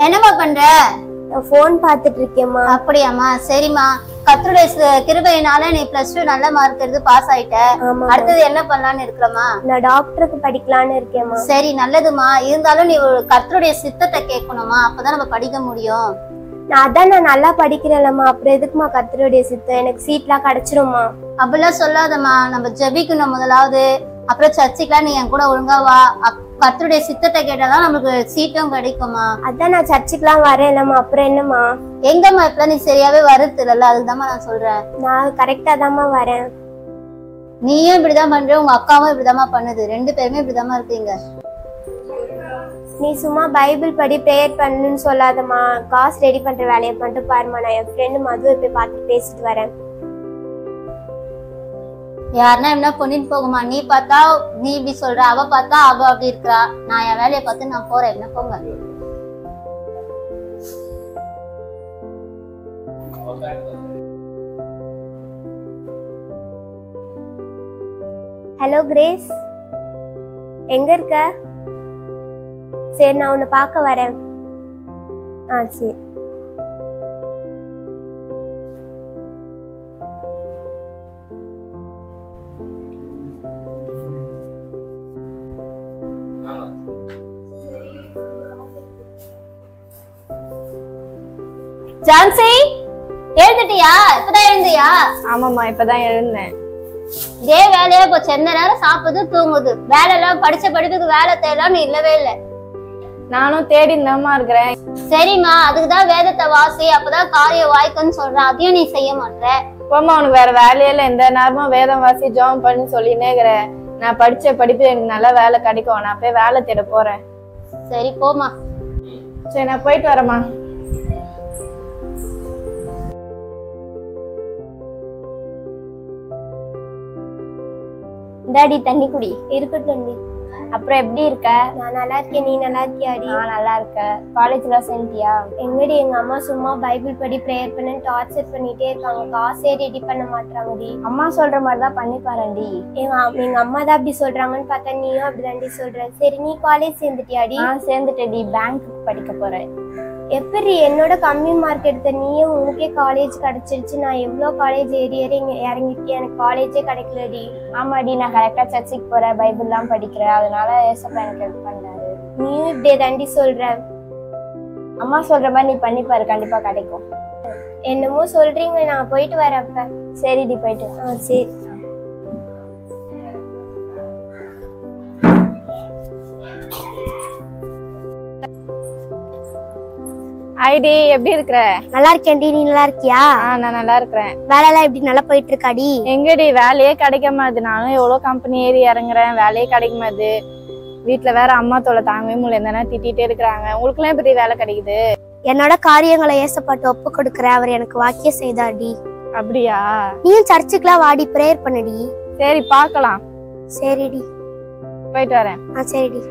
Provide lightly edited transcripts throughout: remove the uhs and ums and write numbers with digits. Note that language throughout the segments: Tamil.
என்னம்மா பண்ற? போன் பார்த்துட்டு இருக்கேம்மா. அப்படியாம்மா, சரிம்மா. கர்த்தருடைய கிருபையினால நீ +2 நல்ல மார்க் எடுத்து பாஸ் ஆயிட்ட. அடுத்தது என்ன பண்ணலாம்னு இருக்கறமா? நான் டாக்டருக்கு படிக்கலாம்னு இருக்கேம்மா. சரி, நல்லதுமா. இருந்தாலும் நீ கர்த்தருடைய சித்தத்தை கேட்கணுமா, அப்பதான் நம்ம படிக்க முடியும். நான் நல்லா படிக்கிறேன்லம்மா, அப்புறம் எதுக்குமா கர்த்தருடைய சித்தம்? எனக்கு சீட்லாம் கிடைச்சிருமா? அப்படிலாம் சொல்லாதம்மா, நம்ம ஜெபிக்கணும் முதலாவது. அப்புறம் சர்ச்சுக்குலாம் நீ என் கூட ஒழுங்கா வா. கர்த்தருடைய சித்தத்தை கேட்டாதான் நமக்கு சீட்டும் கிடைக்குமா. அதான் நான் சர்ச்சுக்குலாம் வரேன்லம்மா. அப்புறம் என்னம்மா? எங்கம்மா இப்ப நீ சரியாவே வருது இல்ல, அதுதாம்மா நான் சொல்றேன். நான் கரெக்டா தாம்மா வரேன். நீயும் இப்படிதான் பண்ற, உங்க அக்காவும் இப்படிதாம்மா பண்ணுது. 2 பேருமே இப்படிதாம்மா இருக்கீங்க. நீ சும்மா பைபிள் படி ப்ரேயர் பண்ணுன்னு சொல்லாதம்மா. காசு ரெடி பண்ற வேலையை பண்ணிட்டு பாருமா. நான் என் ஃப்ரெண்டு மதுவை போய் பார்த்துட்டு பேசிட்டு வரேன். யாருன்னா என்ன பண்ணிட்டு போகுமா? நீ பார்த்தா நீ இப்படி சொல்ற, அவ பார்த்தா அவ அப்படி இருக்கா. நான் என் வேலையை பார்த்து நான் போறேன். என்ன போங்க. ஹலோ கிரேஸ், எங்க இருக்க? சரி, நான் உன்னை பார்க்க வரேன். சரி. ஜான்சி, எழுந்துட்டியா? இப்பதான் எழுந்தியா? ஆமாம்மா, இப்பதான் எழுந்தேன். இதே வேலையா போச்சு. எந்த நேரம் சாப்பிடுது தூங்குது. வேலை எல்லாம் படிச்ச படிப்புக்கு வேலை தேடலாம்னு இல்லவே இல்லை. நானும் தேடி தாம்மா இருக்கிறேன். சரிம்மா, அதுக்குதான் வேதத்தை வாசி, அப்பதான் காரியம் வாய்க்குன்னு சொல்றேன். அதையும் நீ செய்ய மாட்டேற. போம்மா, உனக்கு வேற வேலையில எந்த நேரமும் வேதம் வாசி ஜெபம் பண்ணி சொல்லினே இருக்கிறேன். நான் படிச்ச படிப்பு எனக்கு நல்ல வேலை கிடைக்கும். நான் போய் வேலை தேட போறேன். சரி, போமா. சரி, நான் போயிட்டு வரேம்மா. டாடி தண்ணி குடி. இருக்கட்டும் டி. அப்புறம் எப்படி இருக்க? நான் நல்லா இருக்கேன். நீ நல்லா இருக்கியாடி? நான் நல்லா இருக்கேன். காலேஜ்ல சேர்ந்தியா? எங்கடி, எங்க அம்மா சும்மா பைபிள் படி ப்ரேயர் பண்ணு டார்ச்சர் பண்ணிட்டே இருக்காங்க. காசே ரெடி பண்ண மாட்டாங்கடி. அம்மா சொல்ற மாதிரிதான் பண்ணி பாருடி. எங்க அம்மா தான் அப்படி சொல்றாங்கன்னு பார்த்தா நீயும் அப்படிதாண்டி சொல்ற. சரி, நீ காலேஜ் சேர்ந்துட்டியாடி? சேர்ந்துட்டேடி. பேங்க் படிக்க போறேன். எப்படி என்னோட கம்மி மார்க் எடுத்த நீயும் உனக்கே காலேஜ் கிடைச்சிருச்சு. நான் எவ்வளோ காலேஜ் ஏறி இறங்கிருக்கேன், எனக்கு காலேஜே கிடைக்கலடி. ஆமாடி, நான் கரெக்டா சர்ச்சுக்கு போறேன், பைபிள்லாம் படிக்கிறேன். அதனால ஏசப்பா எனக்கு ஹெல்ப் பண்ணாரு. நீயும் இப்படியே தாண்டி சொல்ற. அம்மா சொல்ற மாதிரி நீ பண்ணி பாரு, கண்டிப்பா கிடைக்கும். என்னமோ சொல்றீங்க, நான் போயிட்டு வரேன். அப்ப சரிடி, போயிட்டு. சரி. ஐடி, எப்படி இருக்கிற? நல்லா இருக்கேன்டி. நீ நல்லா இருக்கியா? நான் நல்லா இருக்கிறேன். வேலையெல்லாம் எப்படி நல்லா போயிட்டு இருக்காடி? எங்கடி வேலையே கிடைக்க மாட்டுது. நானும் எவ்வளவு கம்பெனி ஏறி இறங்குறேன், வேலையே கிடைக்க மாட்டுது. வீட்டுல வேற அம்மா தொலை தாங்கவே முடியல, எந்தனா திட்டிகிட்டே இருக்கிறாங்க. உங்களுக்கு எல்லாம் எப்படி வேலை கிடைக்குது? என்னோட காரியங்களை ஏசப்பாட்டு ஒப்பு கொடுக்குற அவர் எனக்கு வாக்கியம் செய்தாடி. அப்படியா? நீயும் சர்ச்சுக்குலாம் வாடி, ப்ரேயர் பண்ணுடி. சரி, பாக்கலாம். சரிடி, போயிட்டு வரேன். சரிடி.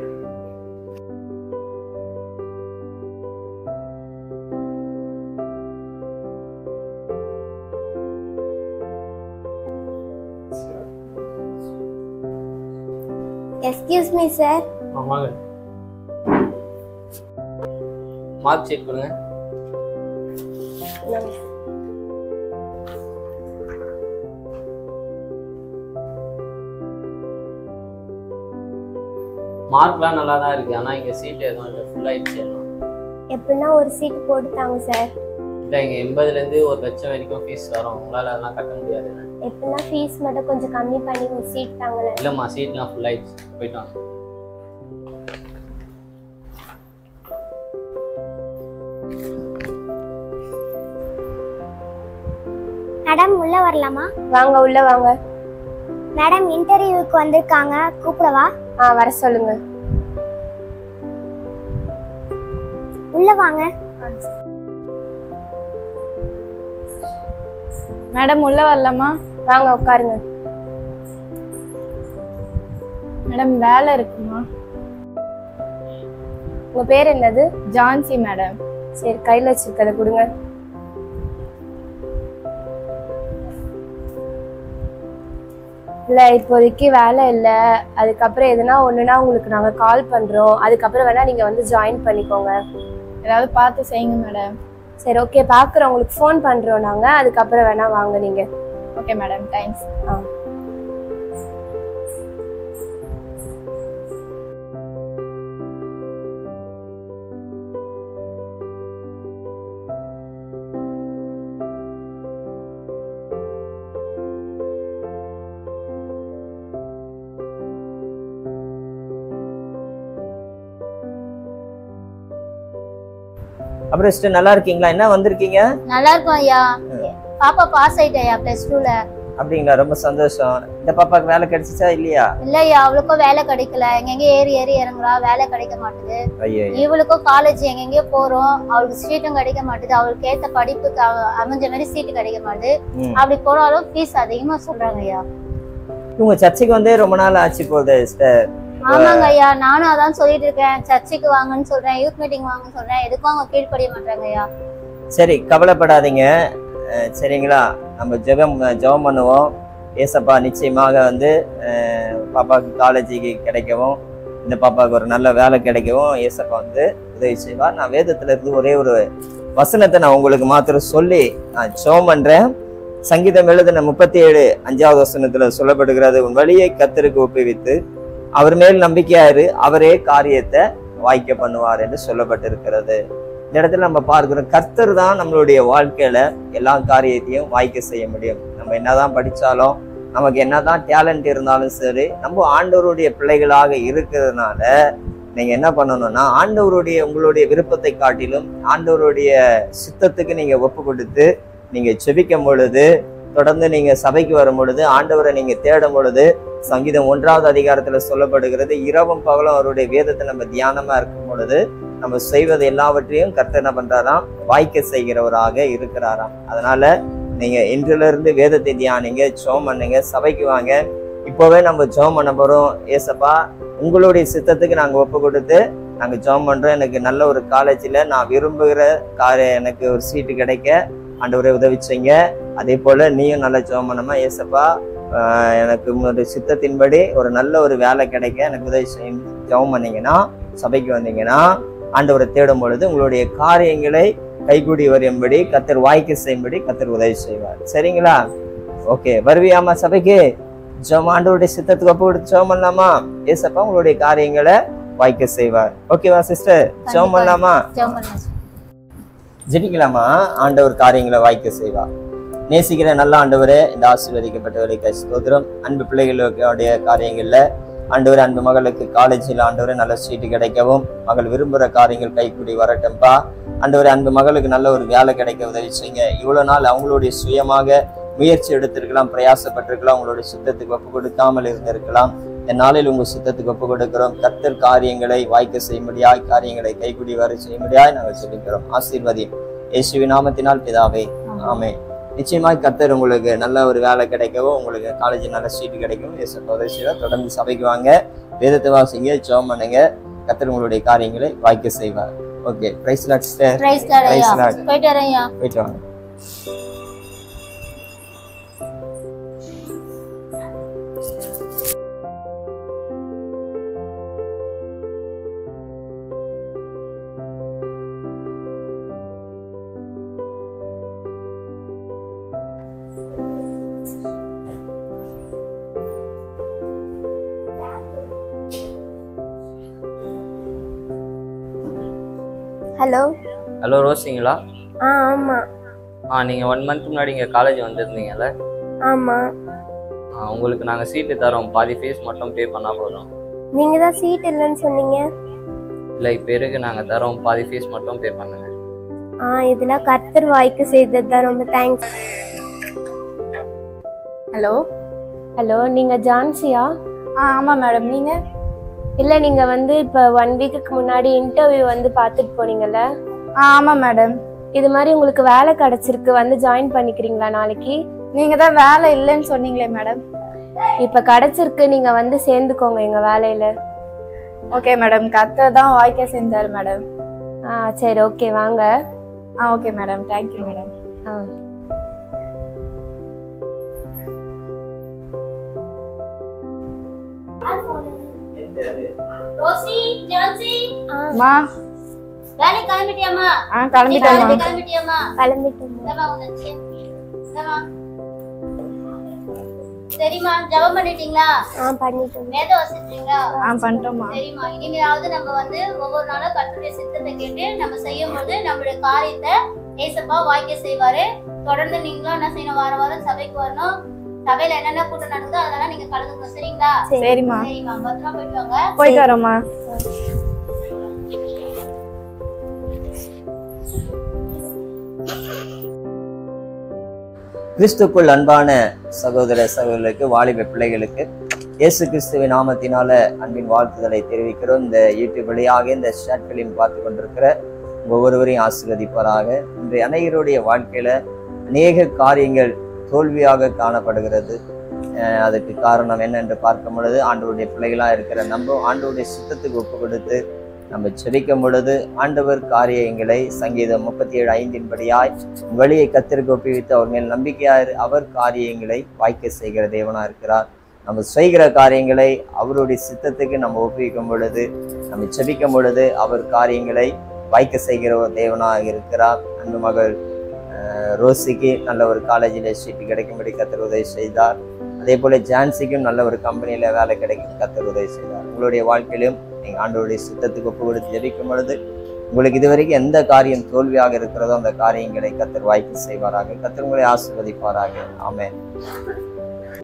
Excuse me, sir. வாங்க. மார்க் செக் பண்ணுங்க. மார்க்லாம் நல்லா தான் இருக்கு. ஆனா இங்க சீட் எதுவும் இல்லை, ஃபுல் ஆயிடுச்சு. எப்படின்னா ஒரு சீட் போட்டுட்டாங்க சார். இல்லை, இங்க 80ல இருந்து 1 லட்சம் வரைக்கும் ஃபீஸ் வரும். உங்களால அதெல்லாம் கட்ட முடியாது. எப்படின்னா ஃபீஸ் மட்டும் கொஞ்சம் கம்மி பண்ணி ஒரு சீட் தாங்கல. இல்லம்மா, சீட்லாம் ஃபுல் ஆயிடுச்சு. போயிட்டு வாங்க. மேடம், உள்ள வரலாமா? வாங்க, உள்ள வாங்க. மேடம், இன்டர்வியூக்கு வந்திருக்காங்க, கூப்பிடவா? வர சொல்லுங்க. உள்ள வாங்க. மேடம், உள்ள வரலாமா? வாங்க, உட்காருங்க. மேடம், வேலை இருக்குமா? உங்க பேர் என்னது? ஜான்சி மேடம். சரி, கையில வச்சிருக்கத கொடுங்க. இல்ல, இப்போதைக்கு வேலை இல்ல. அதுக்கப்புறம் எதுனா ஒண்ணுனா உங்களுக்கு நாங்க கால் பண்றோம். அதுக்கப்புறம் வேணா நீங்க வந்து ஜாயின் பண்ணிக்கோங்க. ஏதாவது பார்த்து செய்யுங்க மேடம். சரி ஓகே, பார்க்குறோம், உங்களுக்கு ஃபோன் பண்ணுறோம் நாங்கள், அதுக்கப்புறம் வேணா வாங்க நீங்கள். Okay madam, thanks. அப்புறம் சிஸ்டர் நல்லா இருக்கீங்களா? என்ன வந்திருக்கீங்க? நல்லா இருக்கும் ஐயா. பாப்பா பாஸ் ஆயிட்டா +2ல. அப்படிங்களா? ரொம்ப சந்தோஷம். இந்த பாப்பாக்கு வேலை கிடைச்சிச்சா இல்லையா? இல்லையா, அவளுக்கும் வேலை கிடைக்கல. எங்கெங்க ஏறி இறங்குறா, வேலை கிடைக்க மாட்டுது. இவளுக்கும் காலேஜ் எங்கெங்கயோ போறோம், அவளுக்கு சீட்டும் கிடைக்க மாட்டுது. அவளுக்கு ஏத்த படிப்புக்கு அமைஞ்ச மாதிரி சீட்டு கிடைக்க மாட்டுது. அப்படி போனாலும் ஃபீஸ் அதிகமா சொல்றாங்க ஐயா. உங்க சர்ச்சுக்கு வந்து ரொம்ப நாள் ஆச்சு போகுது சிஸ்டர். ஆமாங்க ஐயா, நானும் அதான் சொல்லிட்டு இருக்கேன். சர்ச்சுக்கு வாங்கன்னு சொல்றேன், யூத் மீட்டிங் வாங்கன்னு சொல்றேன், எதுக்கும் அவங்க கீழ்ப்படிய மாட்டாங்க ஐயா. சரி, கவலைப்படாதீங்க, சரிங்களா? நம்ம ஜெபம் பண்ணுவோம். ஏசப்பா நிச்சயமாக வந்து பாப்பாவுக்கு காலேஜுக்கு கிடைக்கவும், இந்த பாப்பாவுக்கு ஒரு நல்ல வேலை கிடைக்கவும் ஏசப்பா வந்து உதவி செய்வார். நான் வேதத்துல இருந்து ஒரே ஒரு வசனத்தை நான் உங்களுக்கு மாத்திரம் சொல்லி நான் ஜெபம் பண்றேன். சங்கீதம் எழுதின 37:5 வசனத்துல சொல்லப்படுகிறது, உன் வழியை கர்த்தருக்கு ஒப்புவித்து அவர் மேல் நம்பிக்கையாரு, அவரே காரியத்தை வாய்க்க பண்ணுவார் என்று சொல்லப்பட்டிருக்கிறது. இந்த இடத்துல நம்ம பார்க்கிறோம், கர்த்தர் தான் நம்மளுடைய வாழ்க்கையில எல்லா காரியத்தையும் வாய்க்க செய்ய முடியும். நம்ம என்னதான் படிச்சாலும், நமக்கு என்னதான் டேலண்ட் இருந்தாலும் சரி, நம்ம ஆண்டவருடைய பிள்ளைகளாக இருக்கிறதுனால நீங்க என்ன பண்ணணும்னா, உங்களுடைய விருப்பத்தை காட்டிலும் ஆண்டவருடைய சித்தத்துக்கு நீங்க ஒப்பு கொடுத்து நீங்க செபிக்கும் பொழுது, தொடர்ந்து நீங்க சபைக்கு வரும் பொழுது, ஆண்டவரை நீங்க தேடும் பொழுது, சங்கீதம் 1வது அதிகாரத்துல சொல்லப்படுகிறது, இரவும் பகலும் அவருடைய வேதத்தை நம்ம தியானமா இருக்கும் பொழுது நம்ம செய்வது எல்லாவற்றையும் கர்த்தர் என்ன பண்றாராம், வாய்க்க செய்கிறவராக இருக்கிறாராம். அதனால நீங்க இன்றுல இருந்து வேதத்தை தியானிங்க, ஜெபம் பண்ணுங்க, சபைக்கு வாங்க. இப்போவே நம்ம ஜெபம் பண்ண போறோம். ஏசப்பா, உங்களுடைய சித்தத்துக்கு நாங்க ஒப்பு கொடுத்து நாங்க ஜெபம் பண்றோம். எனக்கு நல்ல ஒரு காலேஜ்ல நான் விரும்புகிற எனக்கு ஒரு சீட்டு கிடைக்க ஆண்டவரே உதவி செய்யுங்க. அதே போல நீயும் நல்ல ஜெபம் பண்ணமா, ஏசப்பா எனக்கு ஒரு சித்தத்தின்படி ஒரு நல்ல ஒரு வேலை கிடைக்க எனக்கு உதவி செய்யும். ஜெபம் பண்ணீங்கன்னா, சபைக்கு வந்தீங்கன்னா, ஆண்டவரை தேடும் பொழுது உங்களுடைய காரியங்களை கைகூடி வரும்படி கர்த்தர் வாய்க்க செய்யும்படி கர்த்தர் உதவி செய்வார். சரிங்களா? ஓகே, வருவியாமா சபைக்கு? ஜெபம் ஆண்டவருடைய சித்தத்துக்கு ஒப்பு கொடுத்து ஜெபம் பண்ணலாமா? ஏசப்பா உங்களுடைய காரியங்களை வாய்க்க செய்வார். ஓகேவா சிஸ்டர்? ஜெபம் பண்ணலாமா? ஜெபிக்கலாமா? ஆண்டவர் காரியங்களை வாய்க்க செய்வார். நேசிக்கிற நல்ல ஆண்டவரே, இந்த ஆசீர்வதிக்கப்பட்டவர்களுக்கு ஸ்தோத்திரம். அன்பு பிள்ளைகளுடைய காரியங்கள்ல ஆண்டவரே, அன்பு மகளுக்கு காலேஜில் ஆண்டவரே நல்ல சீட்டு கிடைக்கவும், மகள் விரும்புகிற காரியங்கள் கைக்கூடி வரட்டும்பா. ஆண்டவரே, அன்பு மகளுக்கு நல்ல ஒரு வேலை கிடைக்க உதவி செய்யுங்க. இவ்வளவு நாள் அவங்களுடைய சுயமாக முயற்சி எடுத்திருக்கலாம், பிரயாசப்பட்டிருக்கலாம், உங்களுடைய சித்தத்துக்கு ஒப்பு கொடுக்காமல் இருந்திருக்கலாம். இந்த நாளில் உங்க சித்தத்துக்கு ஒப்பு கொடுக்கிறோம். கர்த்தர் காரியங்களை வாய்க்க செய்யும்படியாய், காரியங்களை கைக்கூடி வர செய்யும்படியாய் நாங்கள் சொல்லிக்கிறோம். ஆசீர்வதி இயேசுவின் நாமத்தினால் பிதாவே, ஆமென். நிச்சயமாய் கர்த்தர் உங்களுக்கு நல்ல ஒரு வேலை கிடைக்கவும், உங்களுக்கு காலேஜ் நல்ல சீட்டு கிடைக்கும். தொடர்ந்து சபைக்கு வாங்க, வேதத்தை வாசிங்க, ஜெபம் பண்ணுங்க, கர்த்தர் உங்களுடைய காரியங்களை வாய்க்க செய்வார். Okay, praise Lord sister. Praise Lord. போயிட்டு வரேன்யா. போயிட்டு வாங்க. ஹலோ ஹலோ, ரோஸிங்களா? ஆமா. நீங்க 1 மந்த் முன்னாடி இங்க காலேஜ் வந்திருந்தீங்கல்ல? ஆமா. உங்களுக்கு நாங்க சீட்டு தரோம், பாதி ஃபீஸ் மட்டும் பே பண்ணா போதும். நீங்க தான் சீட் இல்லைன்னு சொன்னீங்க. இல்ல, இப்ப இருக்கு, நாங்க தரோம், பாதி ஃபீஸ் மட்டும் பே பண்ணுங்க. இதெல்லாம் கர்த்தர் வாய்க்கு செய்தது தான், ரொம்ப தேங்க்ஸ். ஹலோ ஹலோ, நீங்க ஜான்சியா? ஆமா மேடம். நீங்க? இல்ல, நீங்க வந்து இப்ப 1 வீக்குக்கு முன்னாடி இன்டர்வியூ வந்து பாத்துட்டு போனீங்கல்ல? ஆமா மேடம். இது மாதிரி உங்களுக்கு வேலை கிடைச்சிருக்கு, வந்து ஜாயின் பண்ணிக்கிறீங்களா நாளைக்கு? நீங்க தான் வேலை இல்லைன்னு சொன்னீங்களே மேடம். இப்ப கிடைச்சிருக்கு, நீங்க வந்து சேர்ந்துக்கோங்க எங்க வேலையில. ஓகே மேடம், கர்த்தர் தான் வாய்க்க செஞ்சாரு மேடம். சரி, ஓகே, வாங்க. Okay madam, thank you madam. Rosy, Jancy. மா, வேலைக்கு கிளம்பிட்டியாமா? கிளம்பிட்டோம்மா. கிளம்பிட்டியாமா? கிளம்பிட்டோம். இந்தமா வந்துச்சு. இந்தமா. சரிம்மா, ஜெபம் பண்ணிட்டீங்களா? பண்ணிட்டோம். வேதம் வாசிச்சீங்களா? பண்ணிட்டோம்மா. சரிம்மா, இனிமேலாவது நம்ம வந்து ஒவ்வொரு நாளும் கர்த்தருடைய சித்தத்தை கேட்டு நம்ம செய்யும்போது நம்மளுடைய காரியத்தை ஏசப்பா வாய்க்க செய்வாரு. தொடர்ந்து நீங்களும் என்ன செய்யணும், வார வாரம் சபைக்கு வரணும். சபையில என்னென்ன கூட்டம் நடக்குதோ அதெல்லாம் நீங்க கலந்துக்கணும். சரிங்களா? சரிம்மா. சரிம்மா, பத்திரமா போயிட்டு வாங்க. போயிட்டு வரோம்மா. கிறிஸ்துக்குள் அன்பான சகோதர சகோதரர்களுக்கு, வாலிப பிள்ளைகளுக்கு இயேசு கிறிஸ்துவின் நாமத்தினால அன்பின் வாழ்த்துதலை தெரிவிக்கிறோம். இந்த யூடியூப் வழியாக இந்த ஷாட்களையும் பார்த்து கொண்டிருக்கிற ஒவ்வொருவரையும் ஆசீர்வதிப்பாராக. இன்றைய அநேகருடைய வாழ்க்கையில அநேக காரியங்கள் தோல்வியாக காணப்படுகிறது. அதுக்கு காரணம் என்ன என்று பார்க்கும் பொழுது, ஆண்டவருடைய பிள்ளைகளா இருக்கிற நம்ம ஆண்டவருடைய சித்தத்துக்கு ஒப்பு கொடுத்து நம்ம செபிக்கும் பொழுது ஆண்டவர் காரியங்களை சங்கீதம் 37:5 வழியை கர்த்தருக்கு ஒப்புவித்து அவர் மேல் நம்பிக்கையார், அவர் காரியங்களை வாய்க்க செய்கிற தேவனா இருக்கிறார். நம்ம செய்கிற காரியங்களை அவருடைய சித்தத்துக்கு நம்ம ஒப்புவிக்கும் பொழுது, நம்ம செபிக்கும் பொழுது அவர் காரியங்களை வாய்க்க செய்கிற ஒரு தேவனாக இருக்கிறார். அன்பு மகள் ரோசிக்கு நல்ல ஒரு காலேஜில் சீட்டு கிடைக்கும்படி கர்த்தர் உதவி செய்தார். அதே போல ஜான்சிக்கும் நல்ல ஒரு கம்பெனியில வேலை கிடைக்கும் கர்த்தர் உதவி செய்தார். உங்களுடைய வாழ்க்கையிலும் நீங்கள் ஆண்டவருடைய சித்தத்துக்கு ஒப்பு கொடுத்து ஜெபிக்கும் பொழுது உங்களுக்கு இதுவரைக்கும் எந்த காரியம் தோல்வியாக இருக்கிறதோ அந்த காரியங்களை கர்த்தர் வாய்ப்பு செய்வாராக. கர்த்தர் உங்களை ஆசீர்வதிப்பாராக. ஆமென்.